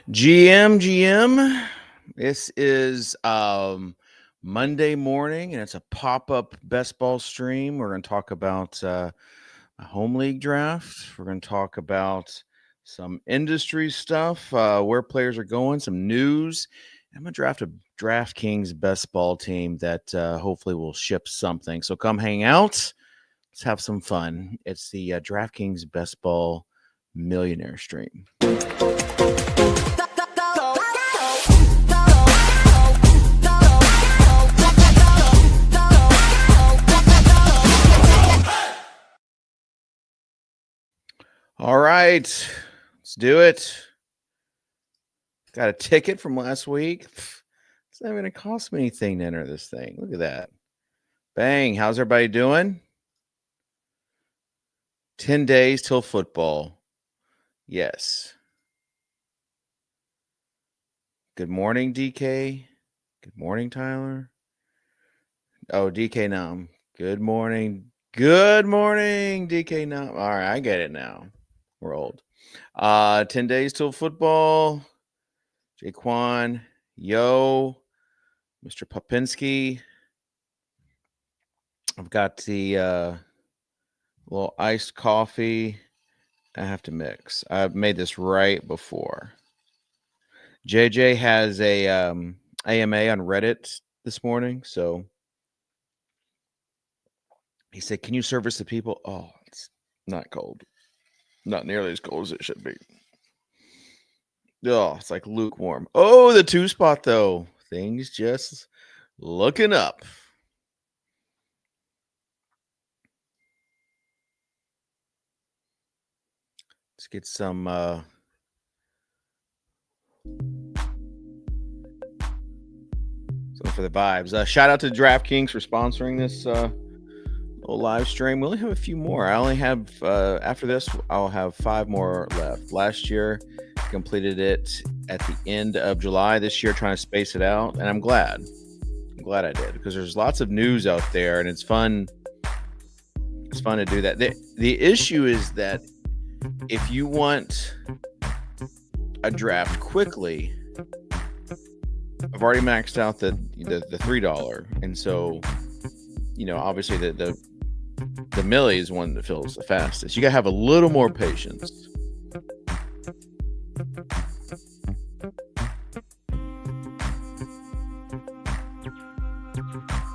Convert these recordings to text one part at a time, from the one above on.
GM. This is Monday morning, and it's a pop-up best ball stream. We're going to talk about a home league draft. We're going to talk about some industry stuff, where players are going, some news. I'm going to draft a DraftKings best ball team that hopefully will ship something. So come hang out. Let's have some fun. It's the DraftKings best ball millionaire stream. All right, let's do it. Got a ticket from last week. It's not even going to cost me anything to enter this thing. Look at that. Bang. How's everybody doing? 10 days till football. Yes. Good morning, DK. Good morning, Tyler. Oh, DK Nam. Good morning. Good morning, DK Nam. All right, I get it now. We're old. 10 days till football. Jaquan, yo, Mr. Popinski. I've got the little iced coffee. I have to mix. I've made this right before. JJ has a AMA on Reddit this morning, so he said, "Can you service the people?" Oh, it's not cold. Not nearly as cold as it should be. Oh, it's like lukewarm. Oh, the 2 spot, though. Things just looking up. Let's get some for the vibes. Shout out to DraftKings for sponsoring this little live stream. We only have a few more. I only have, after this, I'll have 5 more left. Last year, completed it at the end of July. This year, trying to space it out, and I'm glad. I'm glad I did, because there's lots of news out there, and it's fun. It's fun to do that. The issue is that if you want a draft quickly, I've already maxed out the $3, and so obviously the Millie is one that fills the fastest. You gotta have a little more patience.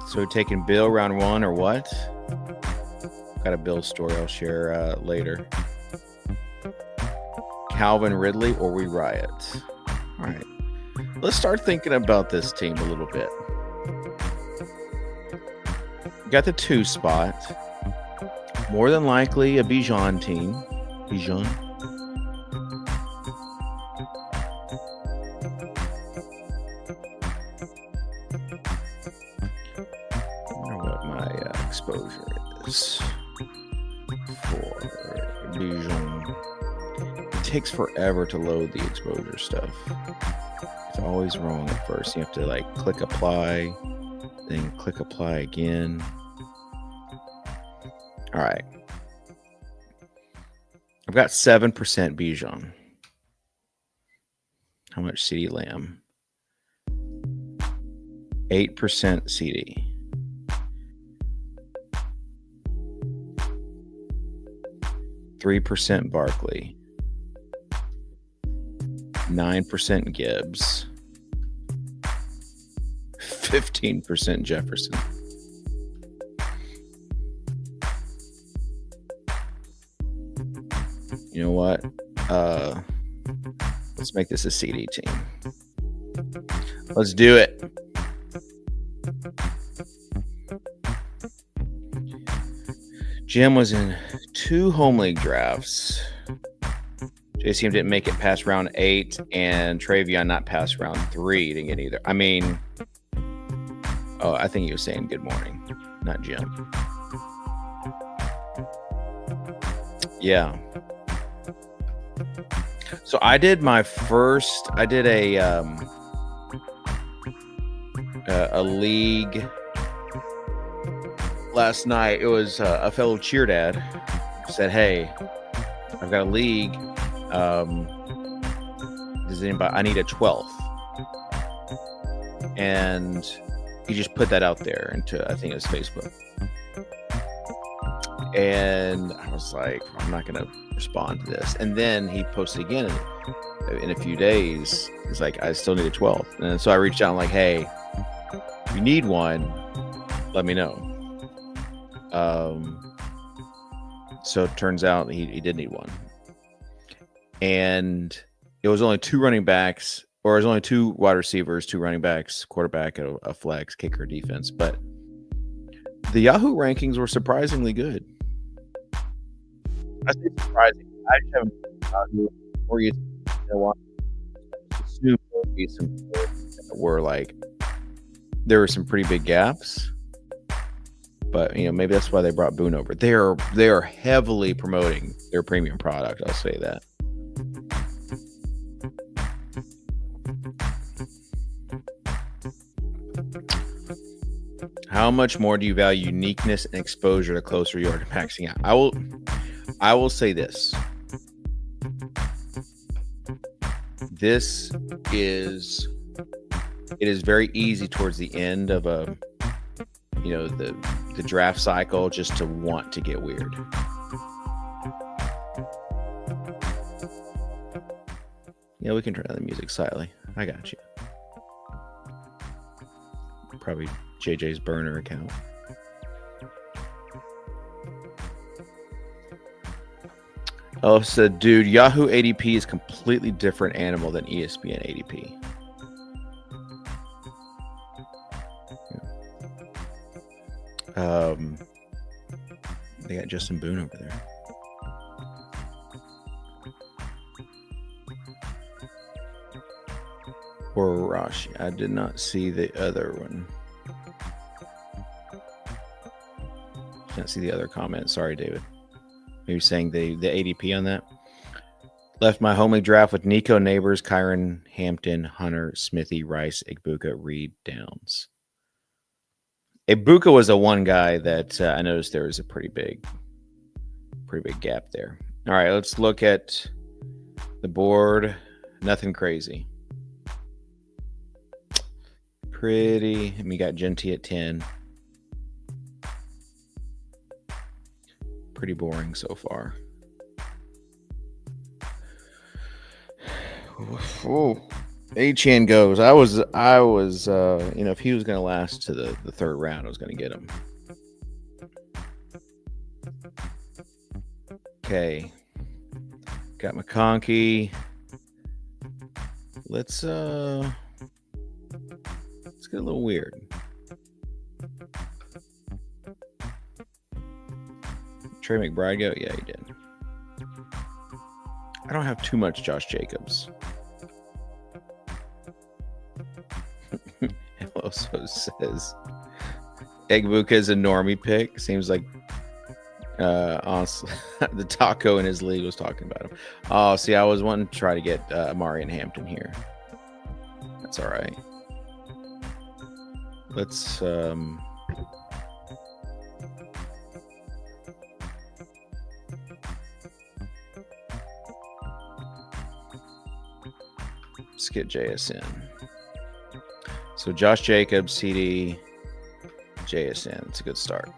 So we're taking Bill round 1 or what? Got a Bill story I'll share later. Calvin Ridley or we riot. All right. Let's start thinking about this team a little bit. Got the 2 spot. More than likely a Bijan team. Bijan. I wonder what my exposure is for Bijan. It takes forever to load the exposure stuff. It's always wrong at first. You have to click apply, then click apply again. All right. I've got 7% Bijan. How much CD Lamb? 8% CD. 3% Barkley. 9% Gibbs. 15% Jefferson. You know what? Let's make this a CD team. Let's do it. Jim was in 2 home league drafts. JCM didn't make it past round 8, and Travion not past round 3. Didn't get either. I mean, I think he was saying good morning, not Jim. Yeah. So I did my first. I did a league last night. It was a fellow cheer dad said, "Hey, I've got a league. does anybody? I need a 12th, and he just put that out there into, I think it was Facebook, and I was like, I'm not gonna respond to this. And then he posted again in a few days. He's like, I still need a 12th, and so I reached out and like, hey, if you need one, let me know. So it turns out he did need one, and it was only 2 running backs, or it was only 2 wide receivers, 2 running backs, quarterback, a flex, kicker, defense. But the Yahoo rankings were surprisingly good. I say surprising. I just haven't Yahoo or used assume there would be some that were like, there were some pretty big gaps. But maybe that's why they brought Boone over. They are heavily promoting their premium product. I'll say that. How much more do you value uniqueness and exposure the closer you are to maxing out? I will say this. It is very easy towards the end of the draft cycle just to want to get weird. Yeah, we can turn down the music slightly. I got you. Probably JJ's burner account. Oh, so dude, Yahoo ADP is completely different animal than ESPN ADP. They got Justin Boone over there. Or Rashi. I did not see the other one. Can't see the other comment. Sorry, David. Maybe saying the ADP on that. Left my homely draft with Nico, Neighbors, Kyron, Hampton, Hunter, Smithy, Rice, Igbuka, Reed, Downs. Igbuka was the one guy that I noticed there was a pretty big gap there. All right, let's look at the board. Nothing crazy. Pretty. And we got Genty at 10. Pretty boring so far. Oh, Achane goes. I was if he was going to last to the 3rd round, I was going to get him. Okay. Got McConkey. Let's get a little weird. Trey McBride go? Yeah, he did. I don't have too much Josh Jacobs. It also says Igbuka is a normie pick. Seems like honestly, the taco in his league was talking about him. Oh, see, I was wanting to try to get Amari and Hampton here. That's all right. Let's get JSN. So Josh Jacobs, CD, JSN. It's a good start.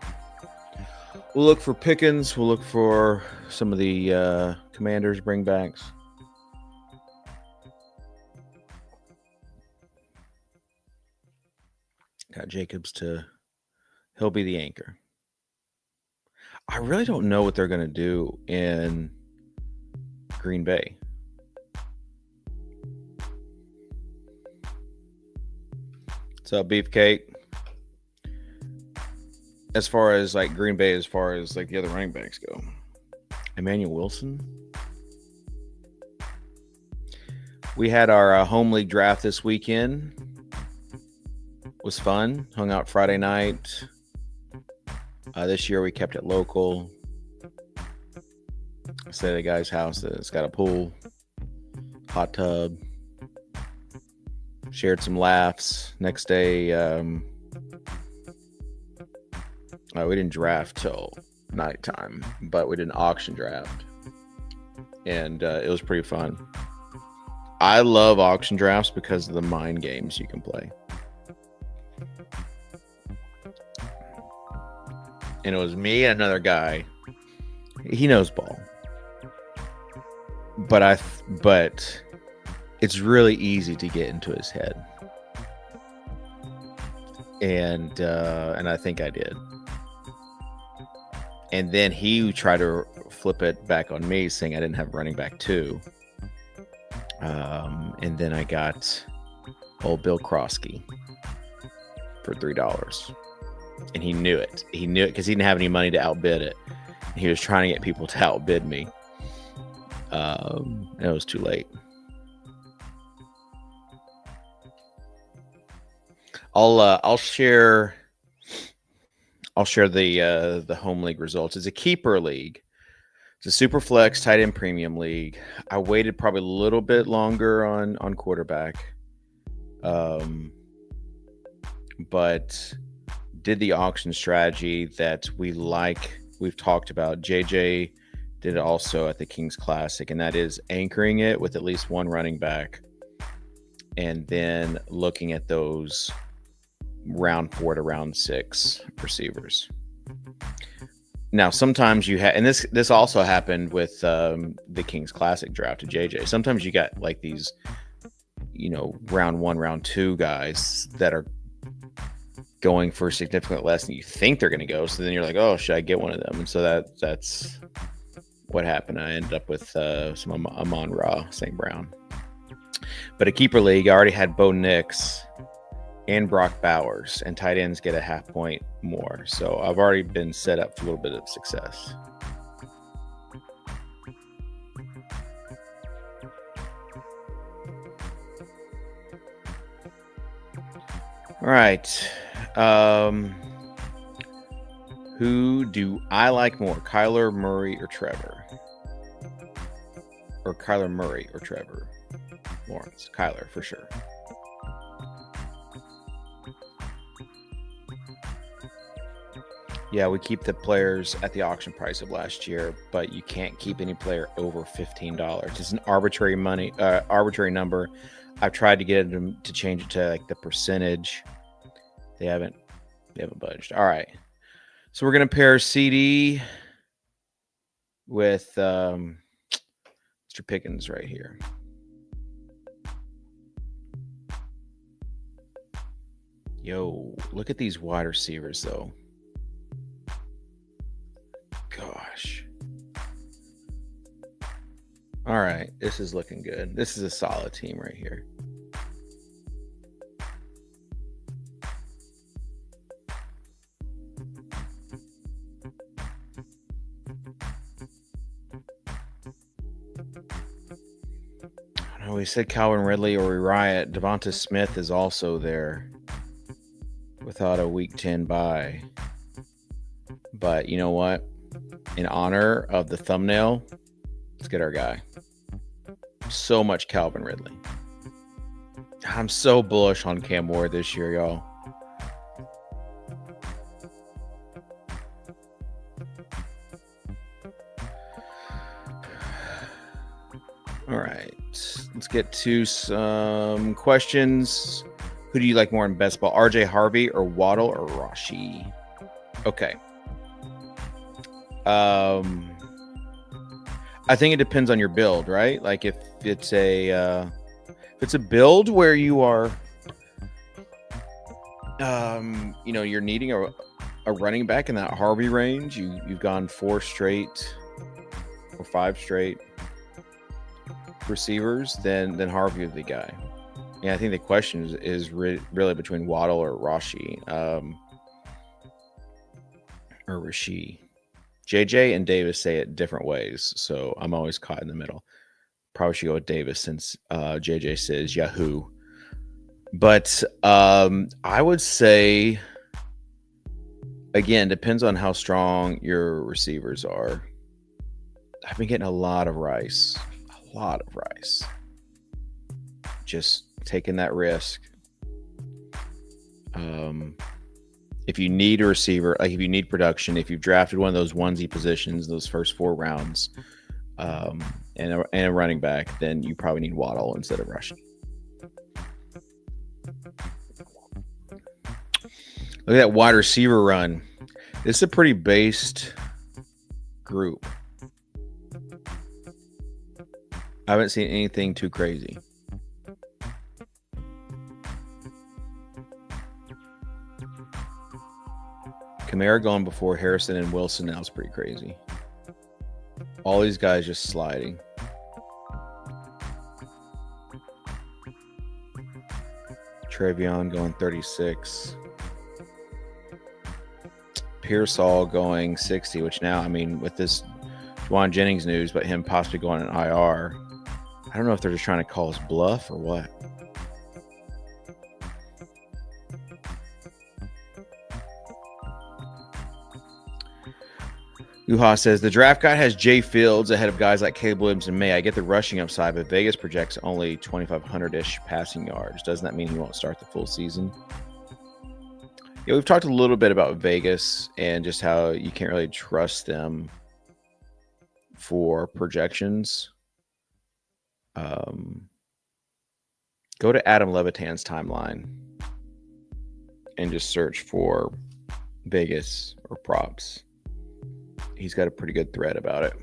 We'll look for Pickens. We'll look for some of the Commanders bringbacks. Got Jacobs he'll be the anchor. I really don't know what they're going to do in Green Bay. What's up, Beefcake? As far as like Green Bay, as far as like the other running backs go, Emmanuel Wilson. We had our home league draft this weekend. Was fun. Hung out Friday night. This year we kept it local. Stayed at a guy's house that's got a pool, hot tub. Shared some laughs. Next day, we didn't draft till nighttime, but we did an auction draft, and it was pretty fun. I love auction drafts because of the mind games you can play. And it was me and another guy. He knows ball, but it's really easy to get into his head, and I think I did. And then he tried to flip it back on me, saying I didn't have running back too. And then I got old Bill Krosky for $3. And he knew it. He knew it because he didn't have any money to outbid it. He was trying to get people to outbid me. And it was too late. I'll share the home league results. It's a keeper league. It's a super flex tight end premium league. I waited probably a little bit longer on quarterback, but did the auction strategy that we've talked about. JJ did it also at the Kings Classic, and that is anchoring it with at least one running back, and then looking at those round 4 to round 6 receivers. Now, sometimes you have, and this also happened with the Kings Classic draft of JJ. Sometimes you got like these, round 1, round 2 guys that are going for significantly less than you think they're going to go. So then you're like, oh, should I get one of them? And so that's what happened. I ended up with some Amon-Ra St. Brown. But a keeper league, I already had Bo Nix and Brock Bowers, and tight ends get a half point more. So I've already been set up for a little bit of success. All right. Who do I like more, Kyler Murray or Trevor? Or Kyler Murray or Trevor Lawrence? Kyler, for sure. Yeah, we keep the players at the auction price of last year, but you can't keep any player over $15. It's an arbitrary number. I've tried to get them to change it to like the percentage. They haven't budged. All right. So we're going to pair CD with Mr. Pickens right here. Yo, look at these wide receivers, though. Gosh. All right. This is looking good. This is a solid team right here. We said Calvin Ridley or Riot. Devonta Smith is also there without a week 10 bye. But you know what? In honor of the thumbnail, let's get our guy. So much Calvin Ridley. I'm so bullish on Cam Ward this year, y'all. All right, let's get to some questions. Who do you like more in best ball, RJ Harvey or Waddle or Rashi? Okay. I think it depends on your build, right? Like if it's a build where you are, you're needing a running back in that Harvey range. You've gone 4 straight or 5 straight receivers, then Harvey is the guy. Yeah, I think the question is really between Waddle or Rashi, or Rasheed. JJ and Davis say it different ways, so I'm always caught in the middle. Probably should go with Davis since JJ says Yahoo. But I would say, again, depends on how strong your receivers are. I've been getting a lot of Rice. Just taking that risk. If you need a receiver, like if you need production, if you've drafted one of those onesie positions, those first 4 rounds, and a running back, then you probably need Waddle instead of rushing. Look at that wide receiver run. This is a pretty based group. I haven't seen anything too crazy. Kamara going before Harrison and Wilson now is pretty crazy. All these guys just sliding. Trevion going 36. Pearsall going 60, which now, I mean, with this Juwan Jennings news, but him possibly going in IR, I don't know if they're just trying to call us bluff or what. Uha says, the draft guide has Jay Fields ahead of guys like Caleb Williams and May. I get the rushing upside, but Vegas projects only 2,500-ish passing yards. Doesn't that mean he won't start the full season? Yeah, we've talked a little bit about Vegas and just how you can't really trust them for projections. Go to Adam Levitan's timeline and just search for Vegas or props. He's got a pretty good thread about it.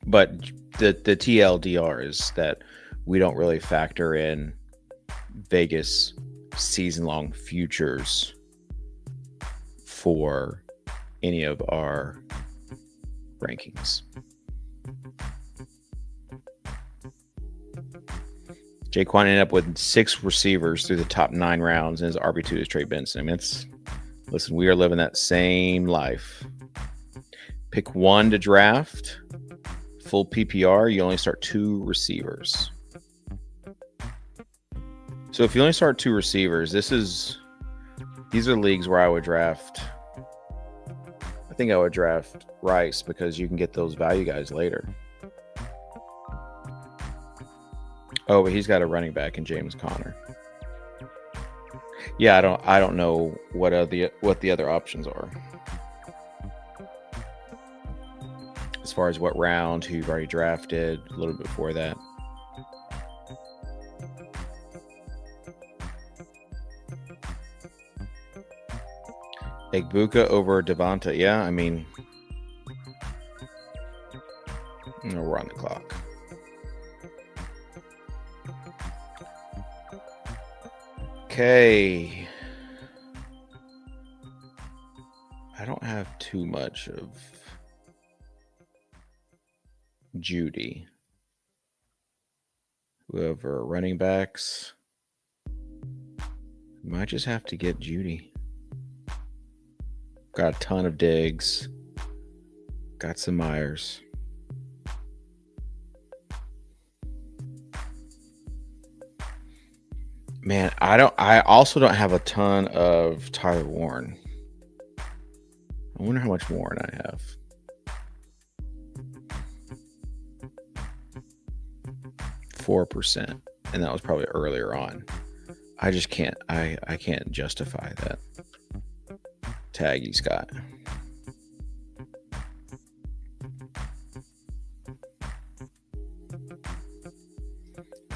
But the TLDR is that we don't really factor in Vegas season-long futures for any of our rankings. Jaquan ended up with 6 receivers through the top 9 rounds, and his RB2 is Trey Benson. I mean, listen, we are living that same life. Pick 1 to draft. Full PPR, you only start 2 receivers. So if you only start 2 receivers, these are leagues where I would draft. I think I would draft Rice because you can get those value guys later. Oh, but he's got a running back in James Conner. Yeah, I don't know what the other options are. As far as what round, who you've already drafted, a little bit before that. Egbuka over Devonta. Yeah, I mean, we're on the clock. Okay. I don't have too much of Judy. Whoever running backs, might just have to get Judy. Got a ton of Diggs. Got some Myers. Man, I also don't have a ton of Tyler Warren. I wonder how much Warren I have. 4%, and that was probably earlier on. I just can't. I can't justify that tag he's got.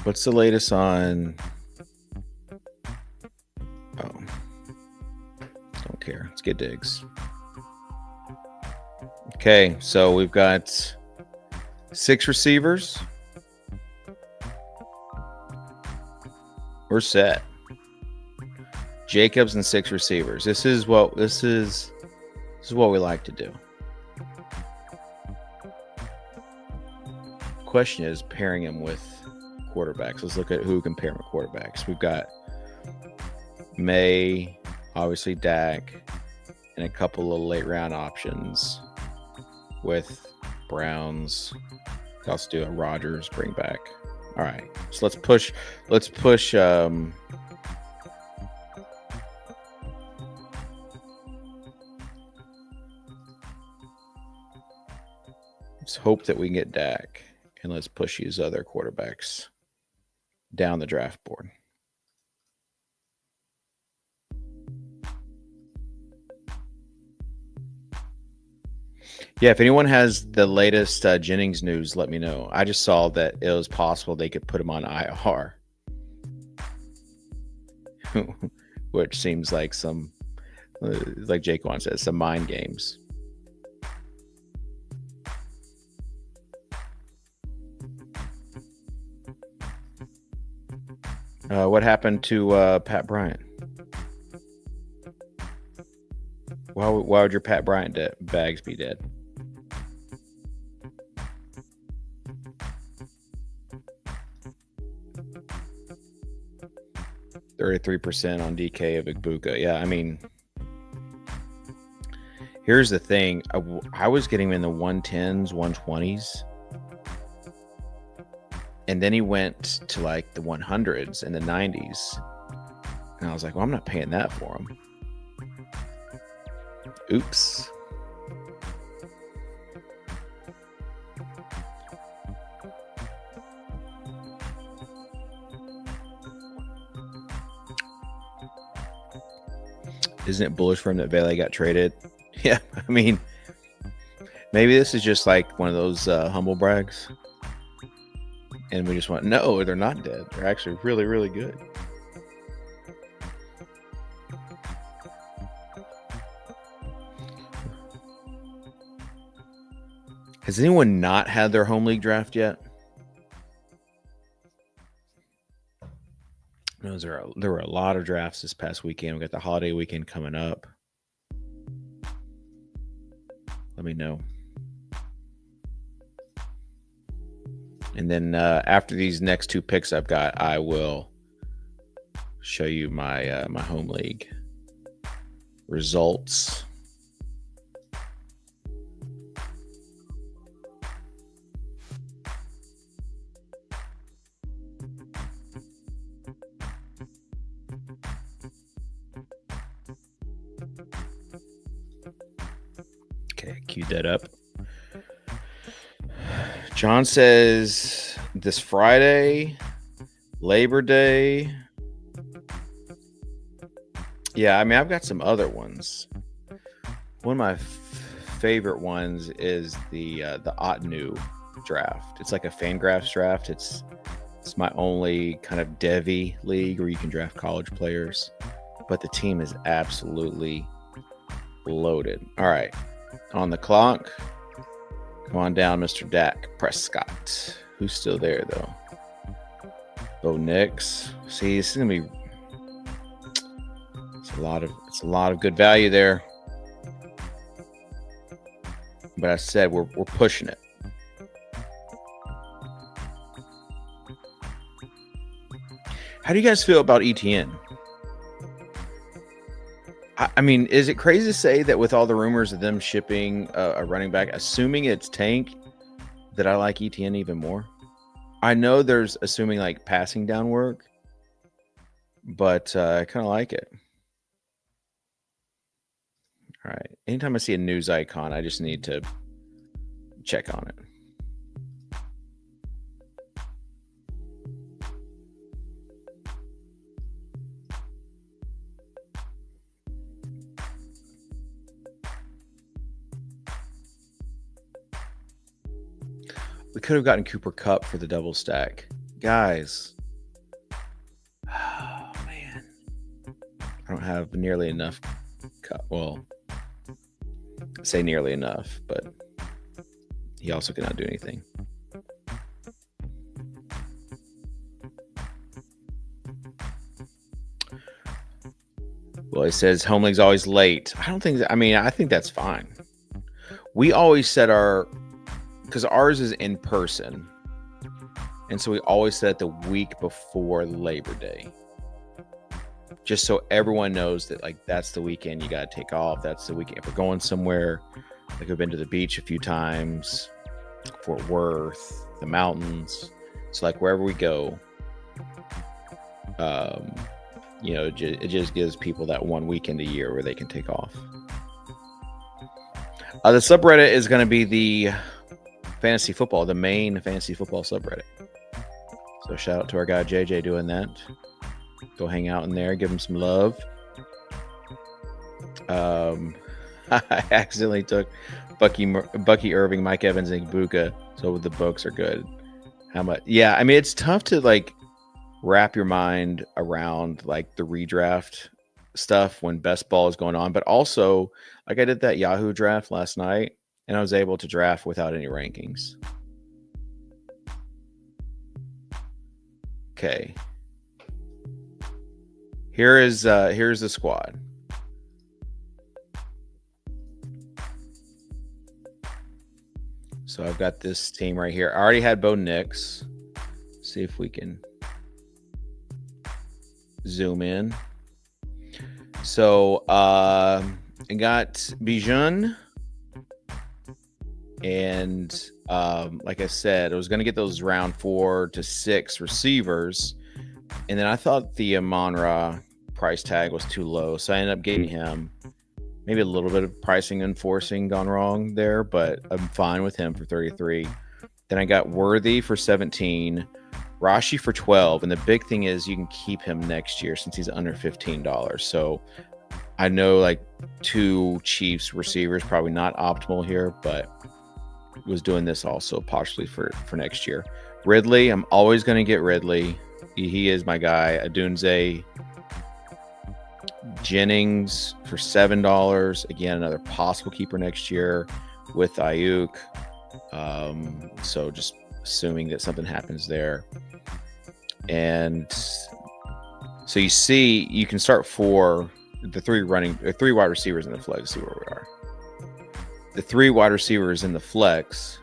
What's the latest on? Oh, don't care. Let's get Diggs. Okay, so we've got 6 receivers. We're set. Jacobs and 6 receivers. This is what we like to do. Question is pairing him with quarterbacks. Let's look at who can pair him with quarterbacks. We've got May, obviously Dak, and a couple of late round options with Browns. Could also do a Rodgers bring back. All right, so let's push. Let's hope that we can get Dak, and let's push these other quarterbacks down the draft board. Yeah, if anyone has the latest Jennings news, let me know. I just saw that it was possible they could put him on IR, which seems like some, like Jaquan says, some mind games. What happened to Pat Bryant? Why would your Pat Bryant bags be dead? %33 on DK of Igbuka. Yeah, I mean, here's the thing. I was getting him in the 110s, 120s. And then he went to like the 100s and the 90s. And I was like, well, I'm not paying that for him. Oops. Isn't it bullish for him that Vele got traded? Yeah, I mean, maybe this is just like one of those humble brags. And we just went, no, they're not dead. They're actually really, really good. Has anyone not had their home league draft yet? No, there were a lot of drafts this past weekend. We got the holiday weekend coming up. Let me know. And then after these next two picks I've got, I will show you my my home league results. Okay, cue that up. John says this Friday, Labor Day. Yeah, I mean, I've got some other ones. One of my favorite ones is the Otnu draft. It's like a Fangraphs draft. It's my only kind of Devy league where you can draft college players, but the team is absolutely loaded. All right, on the clock. Come on down, Mr. Dak Prescott. Who's still there, though? Bo Nix. See, this is gonna be. It's a lot of good value there. But I said we're pushing it. How do you guys feel about ETN? I mean, is it crazy to say that with all the rumors of them shipping a running back, assuming it's Tank, that I like ETN even more? I know there's assuming like passing down work, but I kind of like it. All right. Anytime I see a news icon, I just need to check on it. We could have gotten Cooper Kupp for the double stack. Guys. Oh, man. I don't have nearly enough Kupp. Well, I say nearly enough, but he also cannot do anything. Well, he says home league's always late. I don't think that, I mean, I think that's fine. We always set because ours is in person. And so we always set it the week before Labor Day. Just so everyone knows that, like, that's the weekend you got to take off. That's the weekend. If we're going somewhere, like we've been to the beach a few times, Fort Worth, the mountains. So, like, wherever we go, you know, it just gives people that one weekend a year where they can take off. The subreddit is going to be the fantasy football, the main fantasy football subreddit. So shout out to our guy JJ doing that. Go hang out in there, give him some love. I accidentally took Bucky Irving, Mike Evans, and Ibuka. So the books are good. How much? Yeah, I mean, it's tough to like wrap your mind around like the redraft stuff when best ball is going on, but also like I did that Yahoo draft last night and I was able to draft without any rankings. Okay. Here's the squad. So I've got this team right here. I already had Bo Nix. See if we can zoom in. So I got Bijan. And like I said, I was going to get those round 4 to 6 receivers. And then I thought the Amon-Ra price tag was too low. So I ended up getting him. Maybe a little bit of pricing and forcing gone wrong there, but I'm fine with him for 33. Then I got Worthy for 17, Rashi for 12. And the big thing is you can keep him next year since he's under $15. So I know like 2 Chiefs receivers, probably not optimal here, but was doing this also partially for next year. Ridley, I'm always going to get Ridley. He is my guy. Adunze, Jennings for $7. Again, another possible keeper next year with Ayuk. So just assuming that something happens there. And so you see, you can start for the 3 wide receivers in the flex. Let's see where we are. The 3 wide receivers in the flex.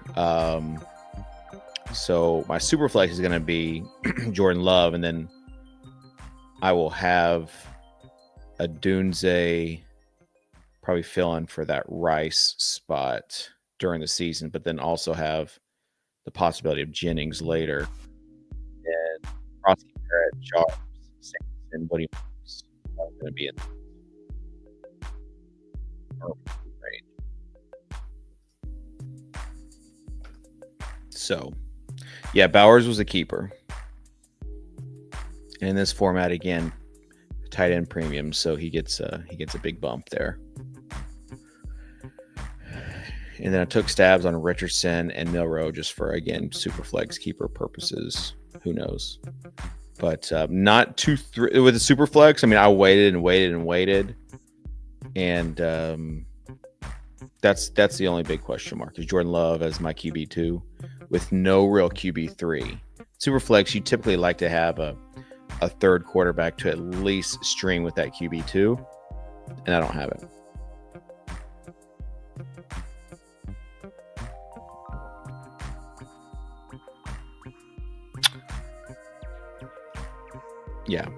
So my super flex is going to be Jordan Love, and then I will have Adunze probably fill in for that Rice spot during the season, but then also have the possibility of Jennings later. And Crosby, Barrett, Sharps, and Woody Williams are going to be in the range. So, yeah, Bowers was a keeper. And in this format, again, tight end premium, so he gets a big bump there. And then I took stabs on Richardson and Milroe just for, again, super flex keeper purposes. Who knows? But not too with the super flex. I mean, I waited and waited and waited, and that's the only big question mark is Jordan Love as my QB2 with no real QB3. Super flex, you typically like to have a third quarterback to at least string with that QB2, and I don't have it. Yeah.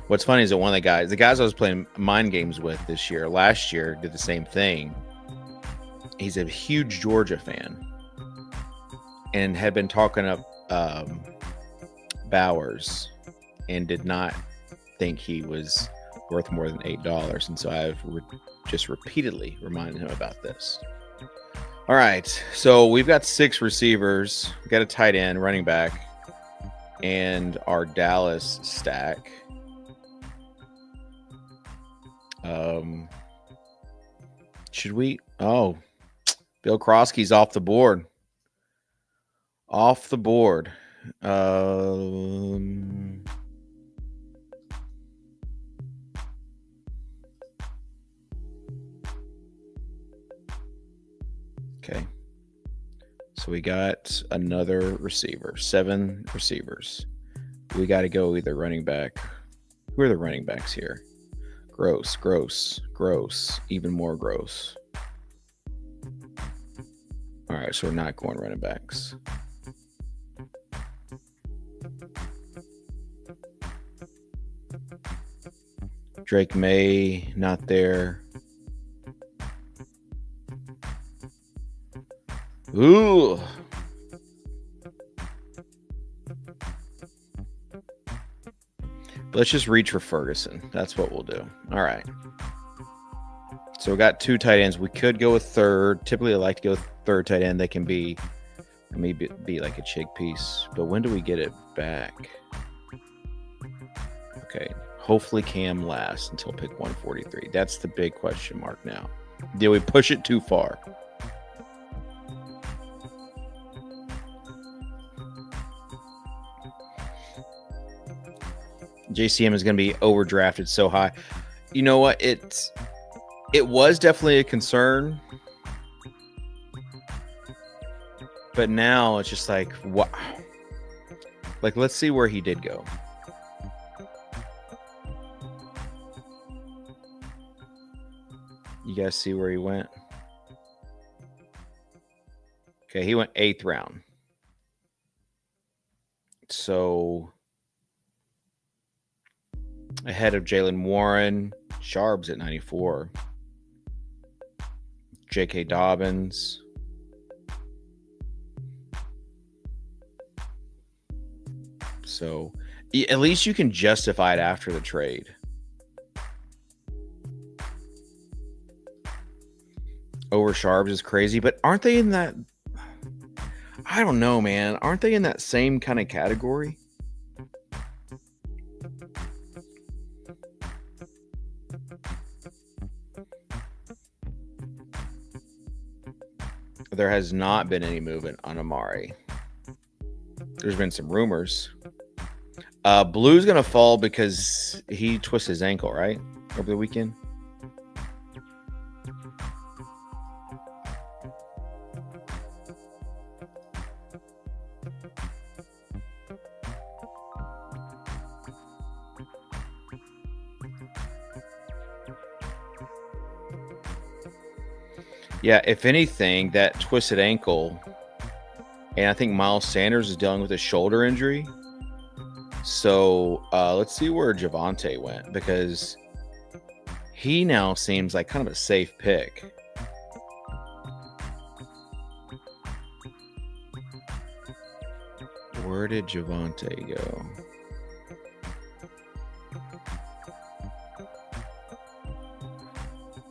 What's funny is that one of the guys I was playing mind games with last year did the same thing. He's a huge Georgia fan and had been talking up Bowers and did not think he was worth more than $8. And so I've just repeatedly reminded him about this. All right. So we've got 6 receivers. We got a tight end, running back, and our Dallas stack. Should we? Oh, Bill Krosky's off the board. Off the board. Okay. So we got another receiver. 7 receivers. We got to go either running back. Who are the running backs here? Gross, gross, gross. Even more gross. All right, so we're not going running backs. Drake May, not there. Ooh. Let's just reach for Ferguson. That's what we'll do. All right. So we got 2 tight ends. We could go with third. Typically, I like to go with third tight end. They can be maybe be like a chickpiece. But when do we get it back? Okay. Hopefully Cam lasts until pick 143. That's the big question mark now. Did we push it too far? JCM is going to be overdrafted so high. You know what? It was definitely a concern. But now it's just like, what? Like, let's see where he did go. You guys see where he went? Okay, he went 8th round. So ahead of Jalen Warren, Sharps at 94. J.K. Dobbins. So at least you can justify it after the trade. Over Sharps is crazy, but aren't they in that? I don't know, man. Aren't they in that same kind of category? There has not been any movement on Amari. There's been some rumors. Blue's going to fall because he twisted his ankle, right? Over the weekend. Yeah, if anything, that twisted ankle, and I think Miles Sanders is dealing with a shoulder injury. So let's see where Javonte went, because he now seems like kind of a safe pick. Where did Javonte go?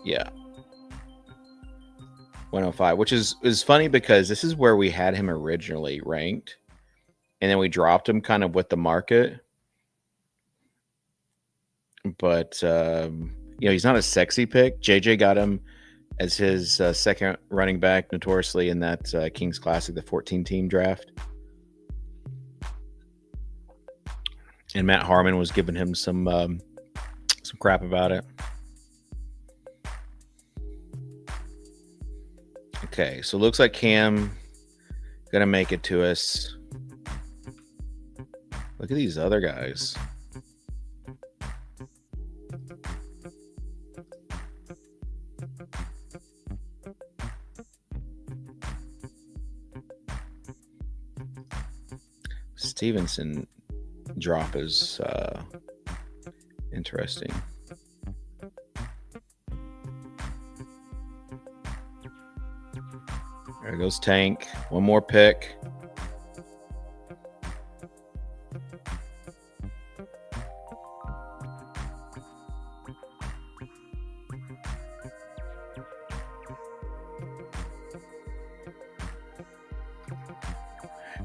Yeah. 105, which is funny because this is where we had him originally ranked, and then we dropped him kind of with the market. But he's not a sexy pick. JJ got him as his second running back, notoriously in that Kings Classic, the 14-team draft. And Matt Harmon was giving him some crap about it. Okay, so it looks like Cam gonna make it to us. Look at these other guys. Stevenson drop is interesting. There goes Tank. One more pick.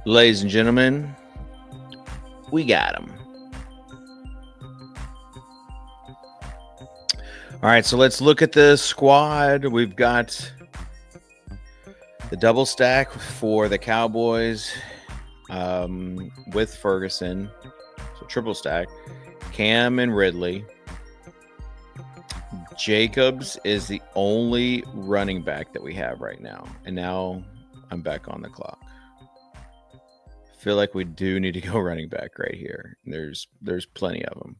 Ladies and gentlemen, we got him. All right, so let's look at the squad. We've got the double stack for the Cowboys with Ferguson. So triple stack. Cam and Ridley. Jacobs is the only running back that we have right now. And now I'm back on the clock. Feel like we do need to go running back right here. There's plenty of them.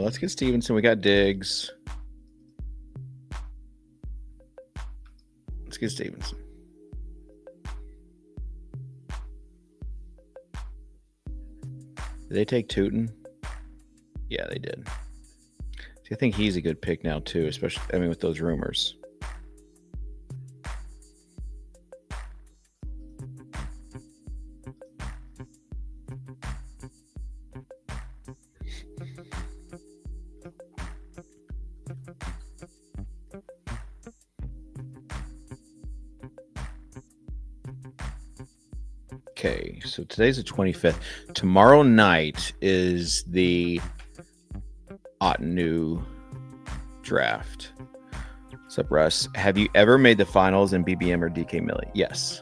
Let's get Stevenson. We got Diggs. Let's get Stevenson. Did they take Tootin? Yeah, they did. See, I think he's a good pick now too, especially with those rumors. Okay, so today's the 25th. Tomorrow night is the Otnu draft. What's up, Russ? Have you ever made the finals in BBM or DK Millie? Yes.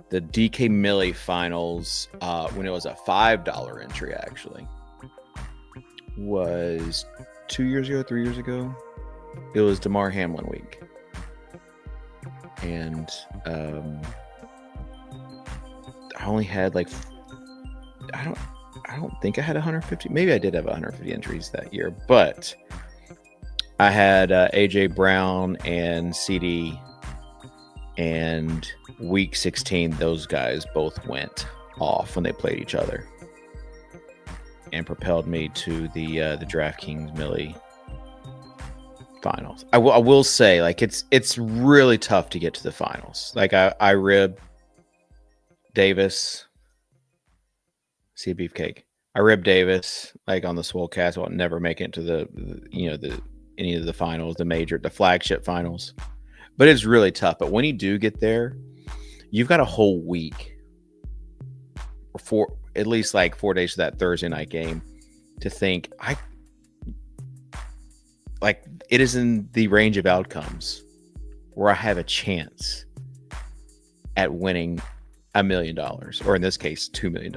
the DK Millie finals, when it was a $5 entry, actually, was 2 years ago, 3 years ago. It was DeMar Hamlin week. And I only had like, I don't think I had 150. Maybe I did have 150 entries that year, but I had AJ Brown and CD, and week 16, those guys both went off when they played each other, and propelled me to the DraftKings Millie finals. I will say, like, it's really tough to get to the finals. Like, I ribbed Davis. See a beefcake. I ribbed Davis like on the swole cast. I'll never make it to the any of the finals, the flagship finals. But it's really tough. But when you do get there, you've got a whole week, or at least like 4 days to that Thursday night game, to think it is in the range of outcomes where I have a chance at winning $1 million, or in this case, $2 million.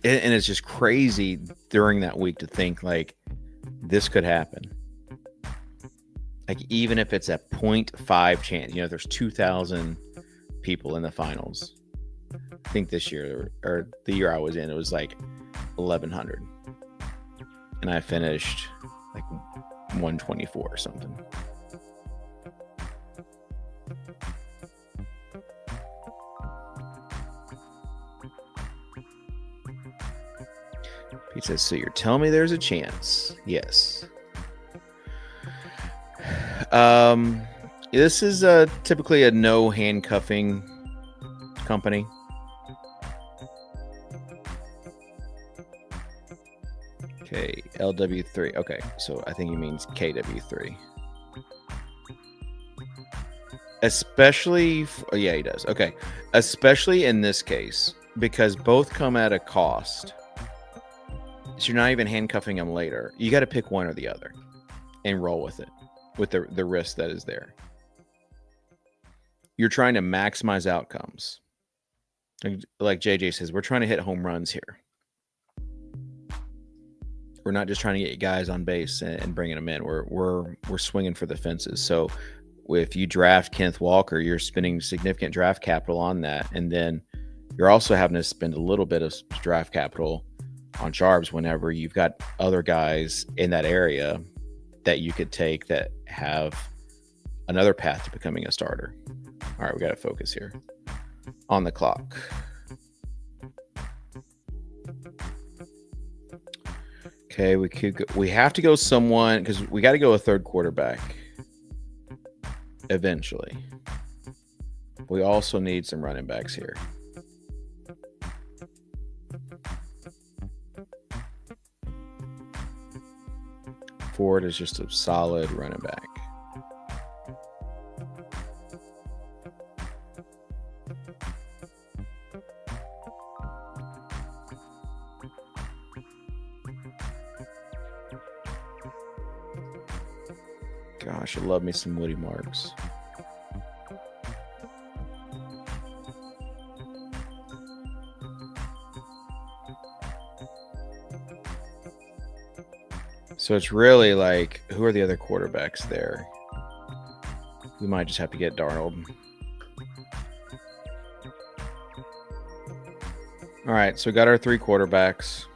And it's just crazy during that week to think like this could happen. Like, even if it's a 0.5 chance, there's 2,000 people in the finals. I think this year, or the year I was in, it was like 1,100. And I finished like 124 or something. Pete says, so you're telling me there's a chance? Yes. This is typically a no handcuffing company. Okay, LW3. Okay, so I think he means KW3. Especially, yeah, he does. Okay, especially in this case, because both come at a cost. So you're not even handcuffing them later. You got to pick one or the other and roll with it, with the risk that is there. You're trying to maximize outcomes. Like JJ says, we're trying to hit home runs here. We're not just trying to get guys on base and bringing them in. We're swinging for the fences. So if you draft Kenneth Walker, you're spending significant draft capital on that, and then you're also having to spend a little bit of draft capital on Sharps whenever you've got other guys in that area that you could take that have another path to becoming a starter. All right, we got to focus here on the clock. Okay, we have to go someone, because we got to go a third quarterback eventually. We also need some running backs here. Ford is just a solid running back. Gosh, I love me some Woody Marks. So it's really like, who are the other quarterbacks there? We might just have to get Darnold. All right, so we got our three quarterbacks.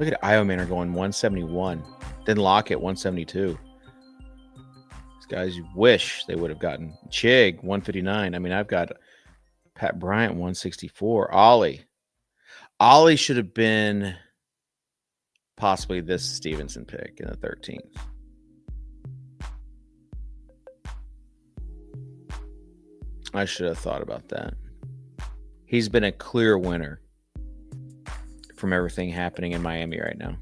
Look at Iomanor going 171. Then Lockett 172. These guys, you wish they would have gotten Chig 159. I mean, I've got Pat Bryant 164. Ollie should have been possibly this Stevenson pick in the 13th. I should have thought about that. He's been a clear winner from everything happening in Miami right now.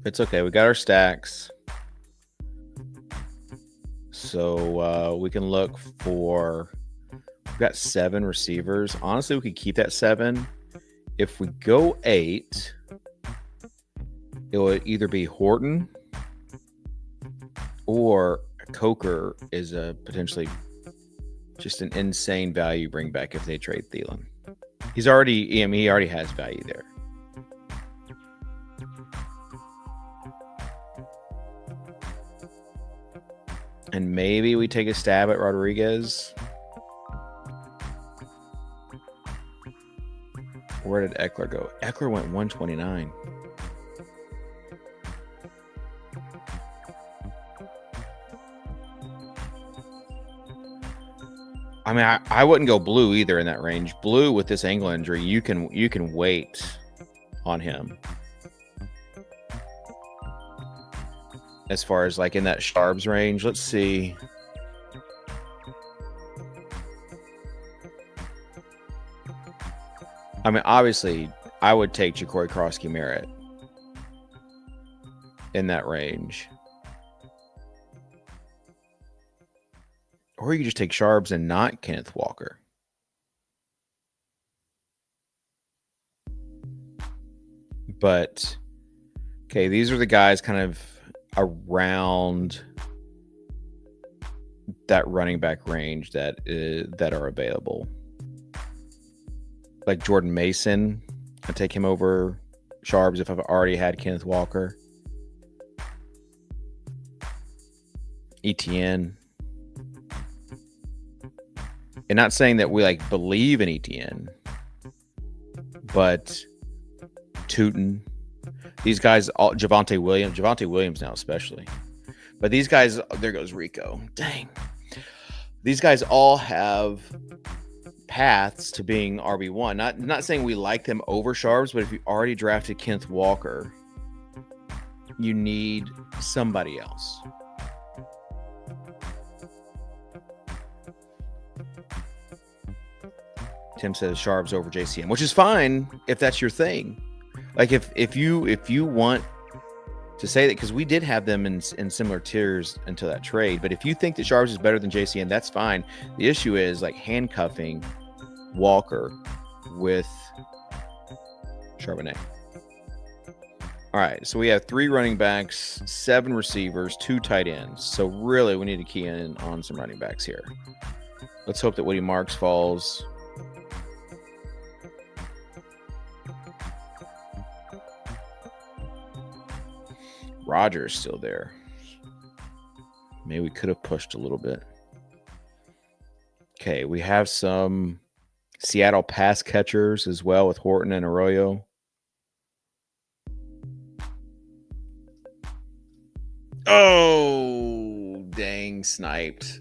It's okay. We got our stacks. So we can look for... We've got 7 receivers. Honestly, we could keep that 7. If we go 8, it would either be Horton or Coker is a potentially just an insane value bring back if they trade Thielen. He already has value there. And maybe we take a stab at Rodriguez. Where did Eckler go? Eckler went 129. I mean, I wouldn't go blue either in that range. Blue with this ankle injury, you can wait on him. As far as like in that Sharps range, let's see. I mean, obviously, I would take Ja'Cory Krosky-Merritt in that range. Or you could just take Sharps and not Kenneth Walker. But, okay, these are the guys kind of around that running back range that are available. Like Jordan Mason, I'd take him over Sharps if I've already had Kenneth Walker. ETN. And not saying that we like believe in ETN, but Tootin, these guys, all Javonte Williams now especially. But these guys, there goes Rico. Dang. These guys all have paths to being RB1. Not saying we like them over Sharps, but if you already drafted Kenneth Walker, you need somebody else. Tim says Sharps over JCM, which is fine if that's your thing. Like if you want to say that, because we did have them in similar tiers until that trade. But if you think that Sharps is better than JCM, that's fine. The issue is like handcuffing Walker with Charbonnet. All right, so we have 3 running backs, 7 receivers, 2 tight ends. So really, we need to key in on some running backs here. Let's hope that Woody Marks falls. Rodgers still there. Maybe we could have pushed a little bit. Okay, we have some Seattle pass catchers as well with Horton and Arroyo. Oh, dang, sniped.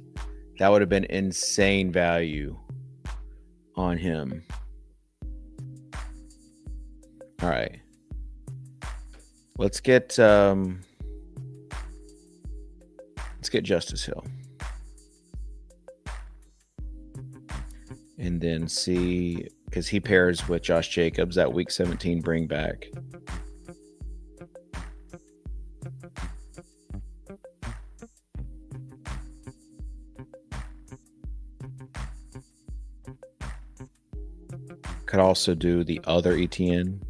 That would have been insane value on him. All right. Let's get Justice Hill. And then see, because he pairs with Josh Jacobs, that week 17 bring back. Could also do the other ETN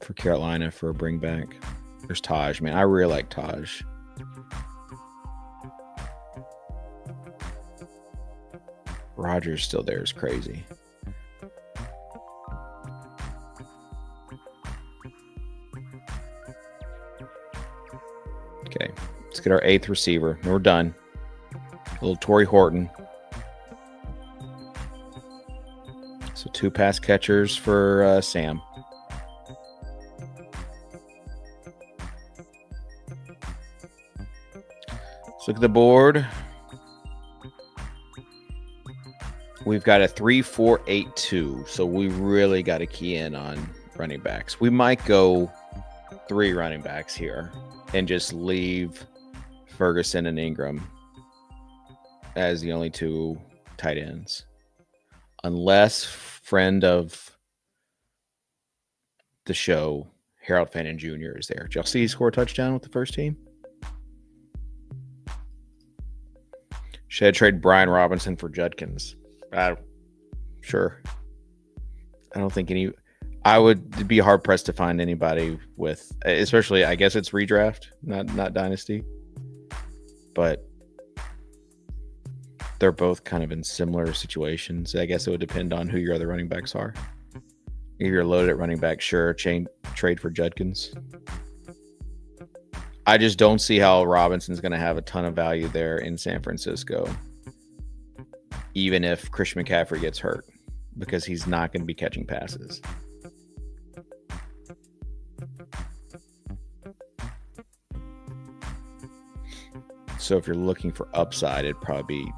for Carolina for a bring back. There's Taj, man. I really like Taj. Rodgers still there is crazy. Okay, let's get our 8th receiver. And we're done. A little Torrey Horton. So 2 pass catchers for Sam. Let's look at the board. We've got a 3-4-8-2, so we really got to key in on running backs. We might go 3 running backs here and just leave Ferguson and Ingram as the only 2 tight ends. Unless friend of the show, Harold Fannin Jr. is there. Did y'all see he score a touchdown with the first team? Should I trade Brian Robinson for Judkins? Sure. I don't think I would be hard pressed to find anybody with, especially, I guess it's redraft, not Dynasty, but they're both kind of in similar situations. I guess it would depend on who your other running backs are. If you're loaded at running back, sure, trade for Judkins. I just don't see how Robinson's going to have a ton of value there in San Francisco, even if Christian McCaffrey gets hurt, because he's not going to be catching passes. So if you're looking for upside, it'd probably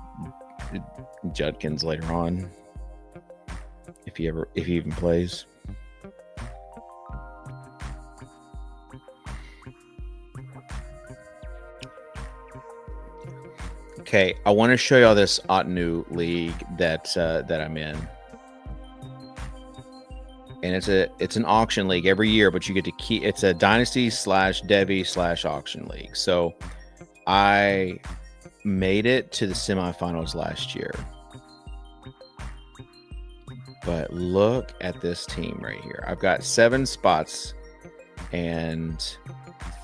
be Judkins later on, if he even plays. Okay, I want to show y'all this Otnu league that I'm in, and it's an auction league every year, but you get to keep. It's a Dynasty / Devi / auction league. So I made it to the semifinals last year, but look at this team right here. I've got 7 spots and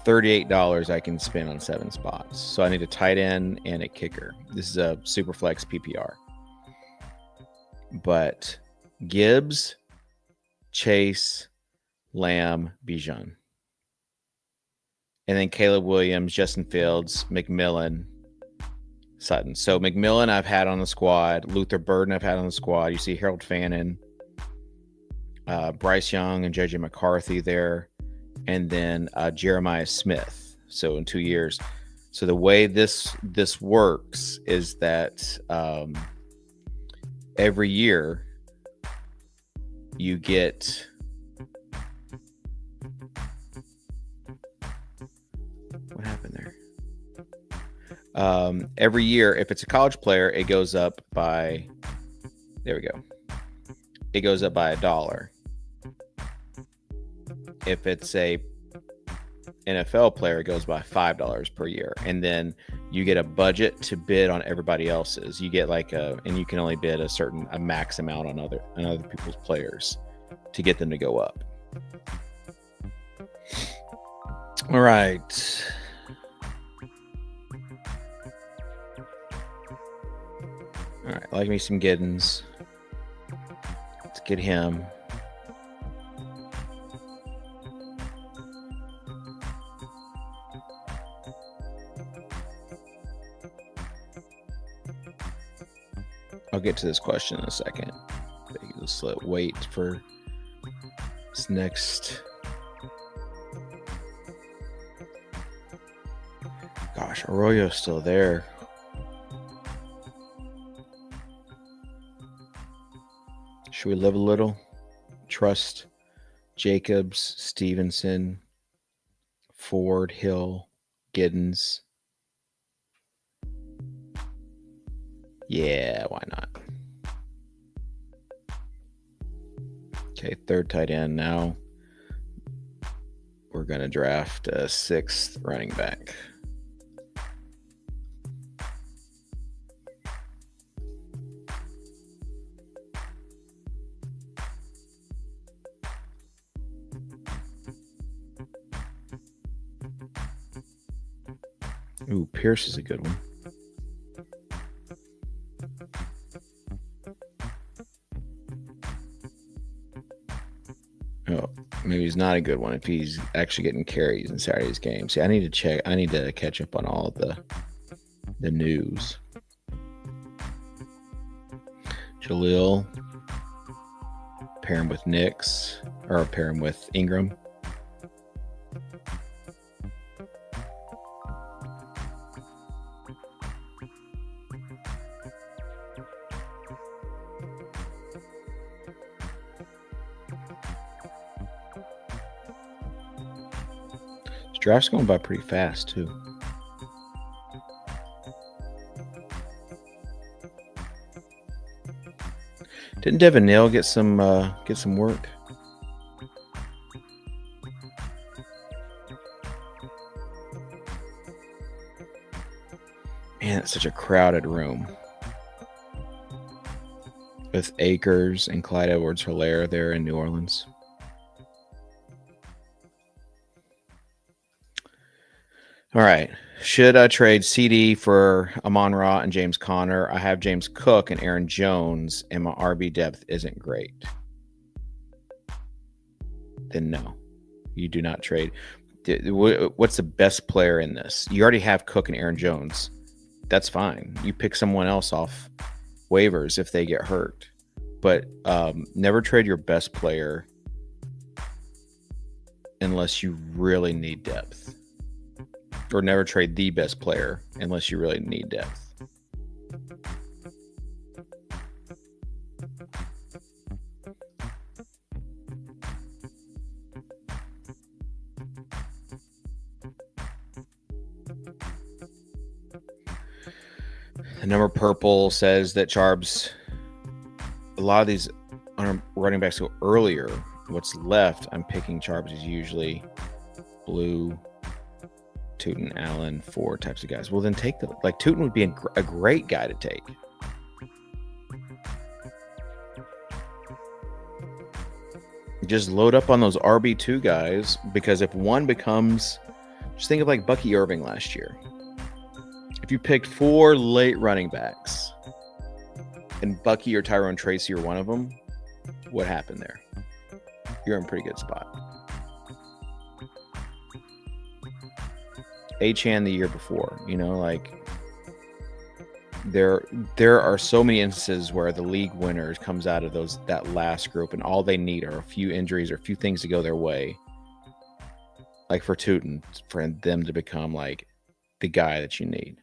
$38 I can spend on 7 spots. So I need a tight end and a kicker. This is a super flex PPR. But Gibbs, Chase, Lamb, Bijan. And then Caleb Williams, Justin Fields, McMillan, Sutton. So McMillan I've had on the squad. Luther Burden I've had on the squad. You see Harold Fannin, Bryce Young, and JJ McCarthy there. And then Jeremiah Smith. So in 2 years. So the way this works is that every year you get what happened there? Every year, if it's a college player, it goes up by, there we go. It goes up by $1. If it's a NFL player, it goes by $5 per year. And then you get a budget to bid on everybody else's. You get and you can only bid a max amount on other people's players to get them to go up. All right. All right, like me some Giddens. Let's get him. I'll get to this question in a second. Let's wait for this next. Gosh, Arroyo's still there. Should we live a little? Trust Jacobs, Stevenson, Ford, Hill, Giddens. Yeah, why not? Okay, 3rd tight end now. We're going to draft a 6th running back. Ooh, Pierce is a good one. Oh, maybe he's not a good one if he's actually getting carries in Saturday's game. See, I need to catch up on all the news. Jalil, pair him with Nix, or pair him with Ingram. Draft's going by pretty fast too. Didn't Devin Neal get some work? Man, it's such a crowded room with Akers and Clyde Edwards-Helaire there in New Orleans. All right. Should I trade CD for Amon-Ra and James Conner? I have James Cook and Aaron Jones, and my RB depth isn't great. Then no, you do not trade. What's the best player in this? You already have Cook and Aaron Jones. That's fine. You pick someone else off waivers if they get hurt. But never trade your best player unless you really need depth. Or never trade the best player unless you really need depth. The number purple says that Charbs, a lot of these running backs go earlier. What's left, I'm picking Charbs is usually blue, Tootin, Allen, 4 types of guys. Well, then take the, like, Tootin would be a great guy to take. Just load up on those RB2 guys, because if one becomes, just think of like Bucky Irving last year. If you picked 4 late running backs and Bucky or Tyrone Tracy are one of them, what happened there? You're in a pretty good spot. Achane the year before, like there are so many instances where the league winners comes out of that last group, and all they need are a few injuries or a few things to go their way. Like for Tootin, for them to become like the guy that you need.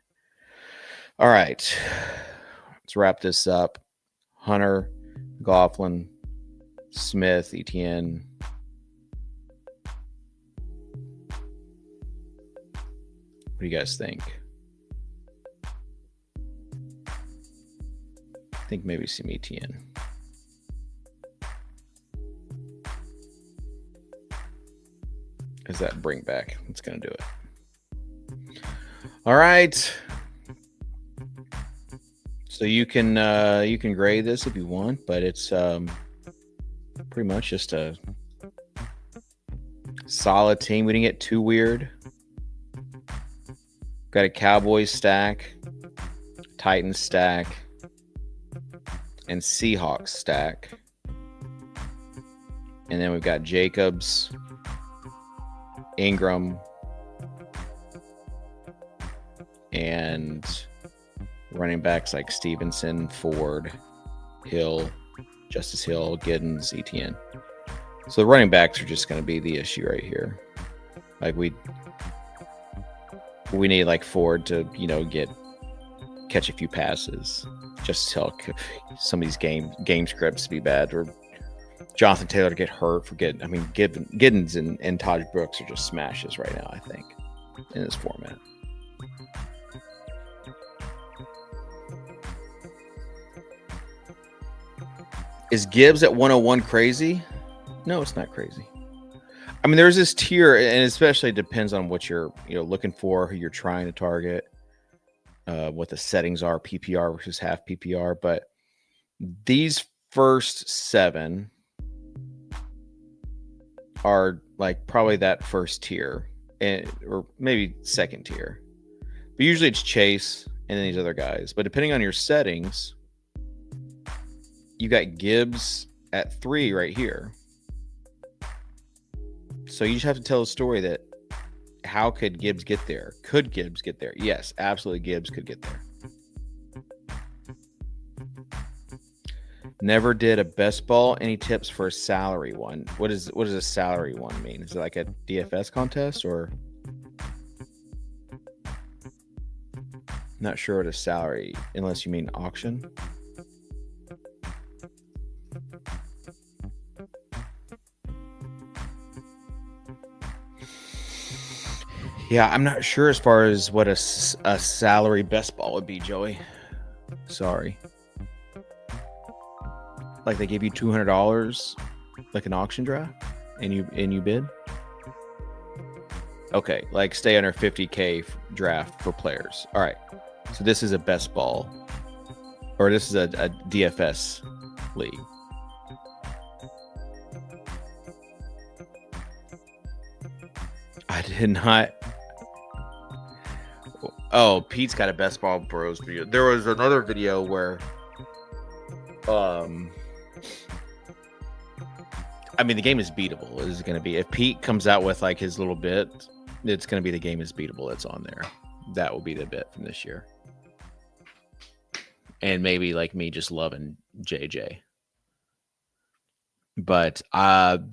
All right, let's wrap this up. Hunter, Gofflin, Smith, Etienne. What do you guys think? I think maybe some Etienne. Is that bring back? It's going to do it. All right. So you can grade this if you want, but it's pretty much just a solid team. We didn't get too weird. Got a Cowboys stack, Titans stack, and Seahawks stack. And then we've got Jacobs, Ingram, and running backs like Stevenson, Ford, Hill, Justice Hill, Giddens, Etienne. So the running backs are just going to be the issue right here. Like we need like Ford to, catch a few passes. Just tell some of these game scripts to be bad, or Jonathan Taylor to get hurt. Giddens and Taj Brooks are just smashes right now, I think, in this format. Is Gibbs at 101 crazy? No, it's not crazy. There's this tier, and especially depends on what you're looking for, who you're trying to target, what the settings are, PPR versus half PPR. But these first 7 are like probably that first tier, or maybe second tier. But usually it's Chase and then these other guys. But depending on your settings, you got Gibbs at 3 right here. So you just have to tell a story that how could Gibbs get there? Could Gibbs get there? Yes, absolutely Gibbs could get there. Never did a best ball. Any tips for a salary one? What does a salary one mean? Is it like a DFS contest, or? Not sure what a salary, unless you mean auction. Yeah, I'm not sure as far as what a salary best ball would be, Joey. Sorry. Like they give you $200, like an auction draft, and you bid. Okay, like stay under 50K draft for players. All right, so this is a best ball, or this is a DFS league. I did not. Oh, Pete's got a Best Ball Bros video. There was another video where, I mean, the game is beatable. Is going to be, if Pete comes out with like his little bit, it's going to be the game is beatable. That's on there. That will be the bit from this year. And maybe like me just loving JJ. But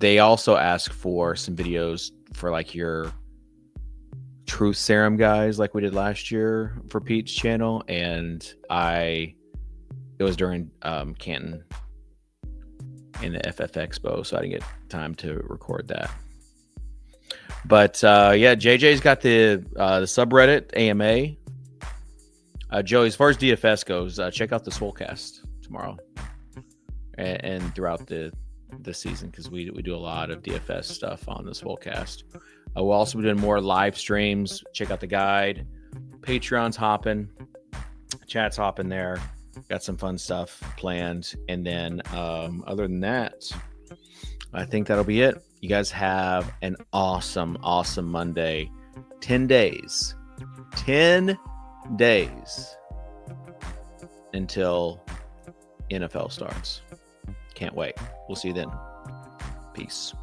they also ask for some videos for like your truth serum guys, like we did last year for Pete's channel. And it was during Canton in the FF Expo, so I didn't get time to record that. But yeah, JJ's got the subreddit AMA. Joey, as far as DFS goes, check out the Swolecast tomorrow and throughout the season, because we do a lot of DFS stuff on the Swolecast. We'll also be doing more live streams. Check out the guide. Patreon's hopping. Chat's hopping there. Got some fun stuff planned. And then other than that, I think that'll be it. You guys have an awesome, awesome Monday. 10 days. 10 days until NFL starts. Can't wait. We'll see you then. Peace.